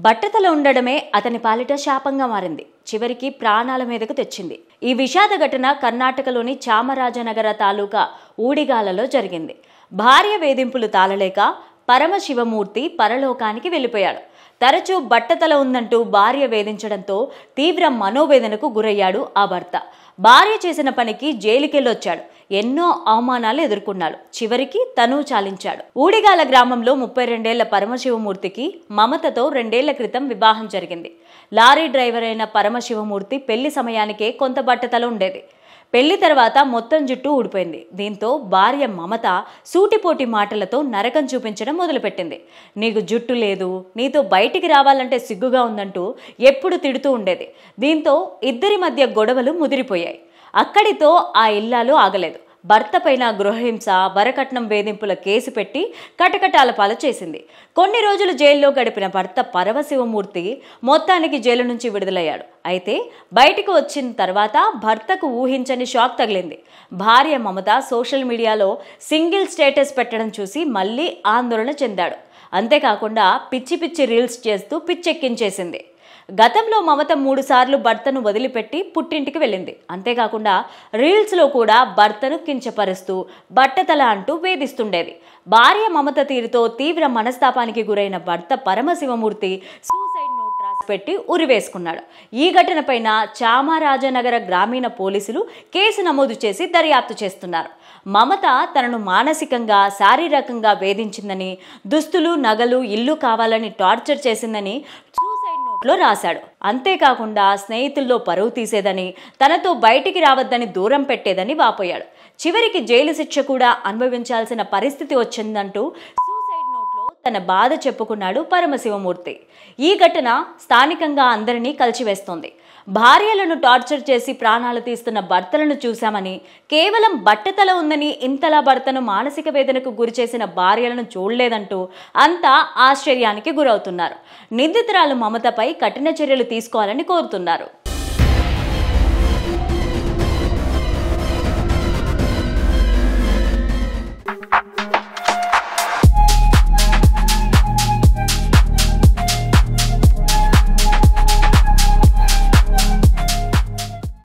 బట్టతల ఉండడమే అతని పాలిట శాపంగా మారింది. చివరికి ప్రాణాల మీదకు తెచ్చింది. ఈ విషాద ఘటన కర్ణాటకలోని చామరాజనగర తాలూకా ఊడిగాలలో జరిగింది. భార్య వేధింపులు తాళలేక పరమశివమూర్తి పరలోకానికి వెళ్ళిపోయాడు. తరచూ బట్టతల ఉందంటూ భార్య వేధించడంతో తీవ్ర మనోవేదనకు గురయ్యాడు ఆ భర్త. భార్య చేసిన పనికి జైలుకెళ్ళొచ్చాడు. ఎన్నో అవమానాలు ఎదుర్కొన్నాడు. చివరికి తను చాలించాడు. ఊడిగాల గ్రామంలో 32 ఏళ్ల పరమశివమూర్తికి మమతతో 2 ఏళ్ల క్రితం వివాహం జరిగింది. లారీ డ్రైవర్ అయిన పరమశివమూర్తి పెళ్లి సమయానికే కొంత బట్టతల ఉండేది. పెళ్లి తర్వాత మొత్తం జుట్టు ఊడిపోయింది. దీంతో భార్య మమత సూటిపోటి మాటలతో నరకం చూపించడం మొదలుపెట్టింది. నీకు జుట్టు లేదు, నీతో బయటికి రావాలంటే సిగ్గుగా ఉందంటూ ఎప్పుడు తిడుతూ ఉండేది. దీంతో ఇద్దరి మధ్య గొడవలు ముదిరిపోయాయి. అక్కడితో ఆ ఇల్లాలు ఆగలేదు. భర్త పైన గృహహింస, వరకట్నం వేధింపుల కేసు పెట్టి కటకటాల పాలు చేసింది. కొన్ని రోజులు జైల్లో గడిపిన భర్త పరమశివమూర్తి మొత్తానికి జైలు నుంచి విడుదలయ్యాడు. అయితే బయటకు వచ్చిన తర్వాత భర్తకు ఊహించని షాక్ తగిలింది. భార్య మమత సోషల్ మీడియాలో సింగిల్ స్టేటస్ పెట్టడం చూసి మళ్ళీ ఆందోళన చెందాడు. అంతేకాకుండా పిచ్చి పిచ్చి రీల్స్ చేస్తూ పిచ్చెక్కించేసింది. గతంలో మమత 3 సార్లు భర్తను వదిలిపెట్టి పుట్టింటికి వెళ్ళింది. అంతేకాకుండా రీల్స్లో కూడా భర్తను కించపరుస్తూ బట్టతల అంటూ వేధిస్తుండేది. భార్య మమత తీరుతో తీవ్ర మనస్తాపానికి గురైన భర్త పరమశివమూర్తి సూసైడ్ నోట్ రాసి పెట్టి ఉరివేసుకున్నాడు. ఈ ఘటనపైన చామరాజనగర గ్రామీణ పోలీసులు కేసు నమోదు చేసి దర్యాప్తు చేస్తున్నారు. మమత తనను మానసికంగా, శారీరకంగా వేధించిందని, దుస్తులు, నగలు, ఇల్లు కావాలని టార్చర్ చేసిందని లో రాశాడు. అంతేకాకుండా స్నేహితుల్లో పరువు తీసేదని, తనతో బయటికి రావద్దని దూరం పెట్టేదని వాపోయాడు. చివరికి జైలు శిక్ష కూడా అనుభవించాల్సిన పరిస్థితి వచ్చిందంటూ సూసైడ్ నోట్లో తన బాధ చెప్పుకున్నాడు పరమశివమూర్తి. ఈ ఘటన స్థానికంగా అందరినీ కలిచివేస్తోంది. భార్యలను టార్చర్ చేసి ప్రాణాలు తీస్తున్న భర్తలను చూశామని, కేవలం బట్టతల ఉందని ఇంతలా భర్తను మానసిక వేదనకు గురిచేసిన భార్యలను చూడలేదంటూ అంతా ఆశ్చర్యానికి గురవుతున్నారు. నిందితురాలు మమతపై కఠిన చర్యలు తీసుకోవాలని కోరుతున్నారు.